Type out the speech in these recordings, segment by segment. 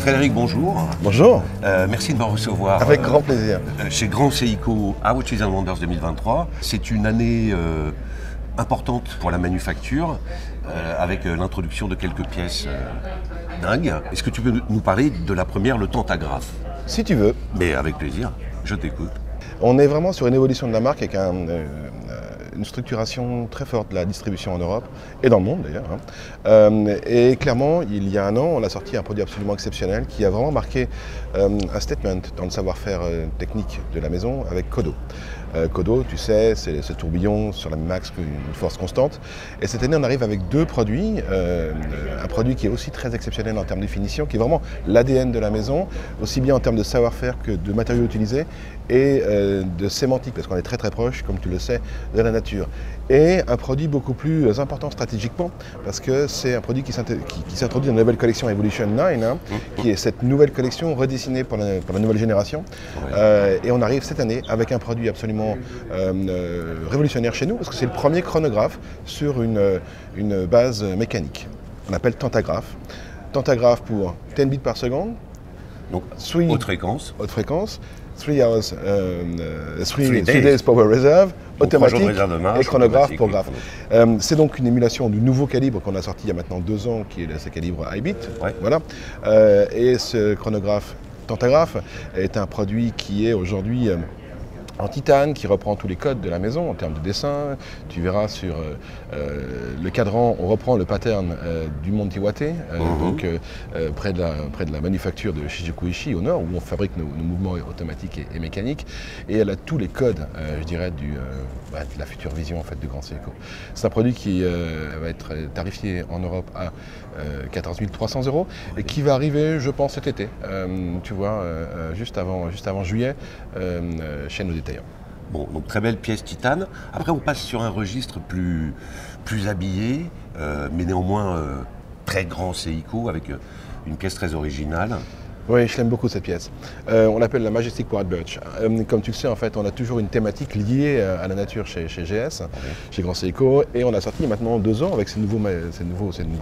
Frédéric, bonjour. Bonjour. Merci de me recevoir. Avec grand plaisir. Chez Grand Seiko à Watches and Wonders 2023. C'est une année importante pour la manufacture, avec l'introduction de quelques pièces dingues. Est-ce que tu peux nous parler de la première, le Tantagraphe? Si tu veux. Mais avec plaisir, je t'écoute. On est vraiment sur une évolution de la marque avec une structuration très forte de la distribution en Europe et dans le monde d'ailleurs. Et clairement, il y a un an, on a sorti un produit absolument exceptionnel qui a vraiment marqué un statement dans le savoir-faire technique de la maison avec Kodo. Kodo, tu sais, c'est ce tourbillon sur la même axe qu'une force constante. Et cette année, on arrive avec deux produits. Un produit qui est aussi très exceptionnel en termes de finition, qui est vraiment l'ADN de la maison, aussi bien en termes de savoir-faire que de matériaux utilisés et de sémantique, parce qu'on est très très proche, comme tu le sais, de la nature. Et un produit beaucoup plus important stratégiquement, parce que c'est un produit qui s'introduit dans la nouvelle collection Evolution 9, qui est cette nouvelle collection redessinée pour la nouvelle génération. Et on arrive cette année avec un produit absolument révolutionnaire chez nous, parce que c'est le premier chronographe sur une base mécanique. On appelle Tantagraphe. Tantagraphe pour 10 bits par seconde. Donc, haute fréquence. Haute fréquence. 3 days power reserve, automatique et chronographe pour graphe. C'est donc une émulation du nouveau calibre qu'on a sorti il y a maintenant 2 ans, qui est ce calibre iBit. Ouais. Voilà. Et ce chronographe Tantagraphe est un produit qui est aujourd'hui en titane, qui reprend tous les codes de la maison en termes de dessin. Tu verras sur le cadran, on reprend le pattern du Monte Iwate, donc près de la manufacture de Shijuku-Ishi au nord, où on fabrique nos mouvements automatiques et mécaniques. Et elle a tous les codes, je dirais, de la future vision en fait, de Grand Seiko. C'est un produit qui va être tarifié en Europe à 14 300 € et qui va arriver, je pense, cet été, tu vois, juste avant juillet, chez nos détaillants. Bon, donc très belle pièce titane. Après, on passe sur un registre plus habillé, mais néanmoins très grand Seiko, avec une pièce très originale. Oui, je l'aime beaucoup cette pièce. On l'appelle la Majestic White Birch. Comme tu le sais, en fait, on a toujours une thématique liée à la nature chez GS, chez Grand Seiko, et on a sorti maintenant 2 ans avec ces nouveaux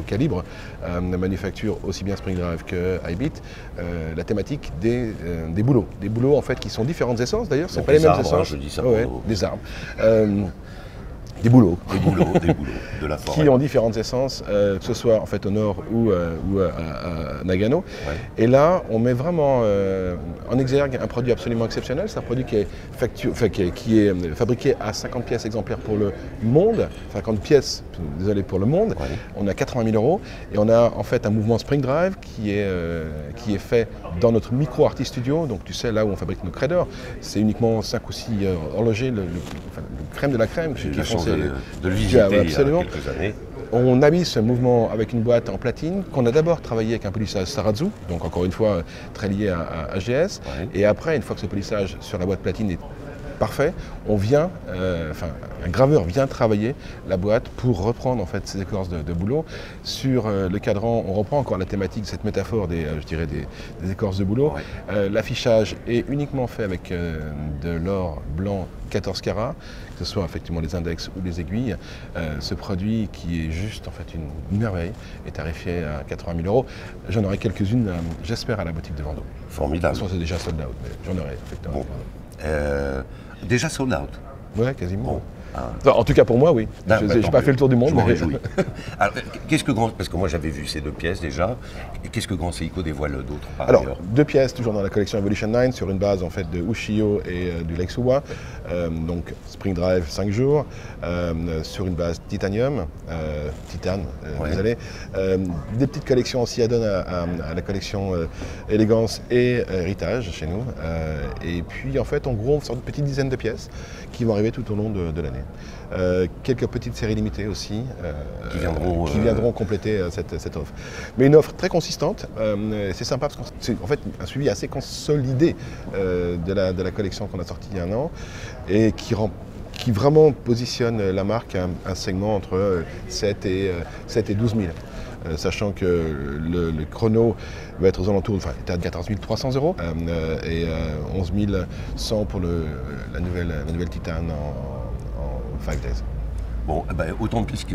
calibres de manufacture aussi bien Spring Drive que iBit, la thématique des bouleaux. Des bouleaux en fait qui sont différentes essences d'ailleurs, c'est pas les mêmes arbres, essences. Je dis ça des arbres. Des bouleaux. De la forêt. Qui ont différentes essences, que ce soit en fait au nord ou à Nagano. Ouais. Et là, on met vraiment en exergue un produit absolument exceptionnel. C'est un produit qui est fabriqué à 50 pièces exemplaires pour le monde, 50 pièces, désolé, pour le monde. Ouais. On a 80 000 € et on a en fait un mouvement Spring Drive qui est fait dans notre micro Artist Studio. Donc tu sais, là où on fabrique nos crédors, c'est uniquement 5 ou 6 horlogers, le crème de la crème. J'ai eu la chance de le visiter absolument. il y a quelques années. On habille ce mouvement avec une boîte en platine qu'on a d'abord travaillé avec un polissage Sarazu, donc encore une fois très lié à GS. Ouais. Et après, une fois que ce polissage sur la boîte platine est parfait, un graveur vient travailler la boîte pour reprendre en fait ces écorces de bouleau. Sur le cadran, on reprend encore la thématique, cette métaphore des écorces de bouleau. Ouais. L'affichage est uniquement fait avec de l'or blanc 14 carats, que ce soit effectivement les index ou les aiguilles. Ce produit qui est juste en fait une merveille est tarifié à 80 000 €. J'en aurai quelques-unes, j'espère, à la boutique de Vendôme. Formidable. De toute façon, c'est déjà sold out, mais j'en aurai effectivement. Bon. Déjà sold out. Ouais, quasiment. Bon. En tout cas pour moi, oui. Je n'ai pas fait le tour du monde. Je m'en réjouis. Alors, parce que moi j'avais vu ces 2 pièces déjà, et qu'est-ce que Grand Seiko dévoile d'autre par ailleurs? Alors, 2 pièces toujours dans la collection Evolution 9 sur une base en fait de Ushio et du Lake Suwa, donc Spring Drive 5 jours, sur une base titanium, désolé. Des petites collections aussi add-on à la collection Élégance et Héritage chez nous. Et puis en fait, en gros, on sort une petite dizaine de pièces qui vont arriver tout au long de l'année. Quelques petites séries limitées aussi qui viendront compléter cette offre. Mais une offre très consistante, c'est sympa parce que c'est en fait un suivi assez consolidé de la collection qu'on a sortie il y a un an et qui vraiment positionne la marque à un segment entre 7 et 12 000. Sachant que le chrono va être aux alentours, est à 14 300 € et 11 100 pour la nouvelle Titane en 5 days. Bon, autant de pistes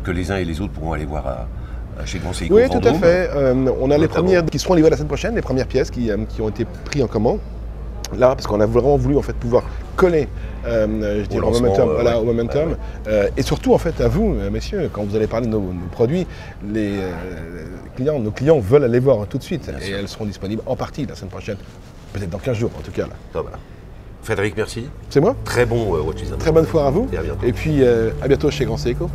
que les uns et les autres pourront aller voir chez Grand Seiko Oui, tout à Vendôme. fait. On a les Notamment. premières qui seront livrées la semaine prochaine, les premières pièces qui ont été prises en commande. Là, parce qu'on a vraiment voulu en fait pouvoir coller, je dirais, au lancement, momentum, ouais. au momentum. Et surtout en fait à vous, messieurs, quand vous allez parler de nos produits, nos clients veulent aller voir tout de suite. Bien Et sûr. elles seront disponibles en partie la semaine prochaine, peut-être dans 15 jours en tout cas. Là. Ah, voilà. Frédéric, merci. C'est moi. Très bon Watches and Très bonne foire à vous. Et à bientôt. Et puis à bientôt chez Grand Seiko.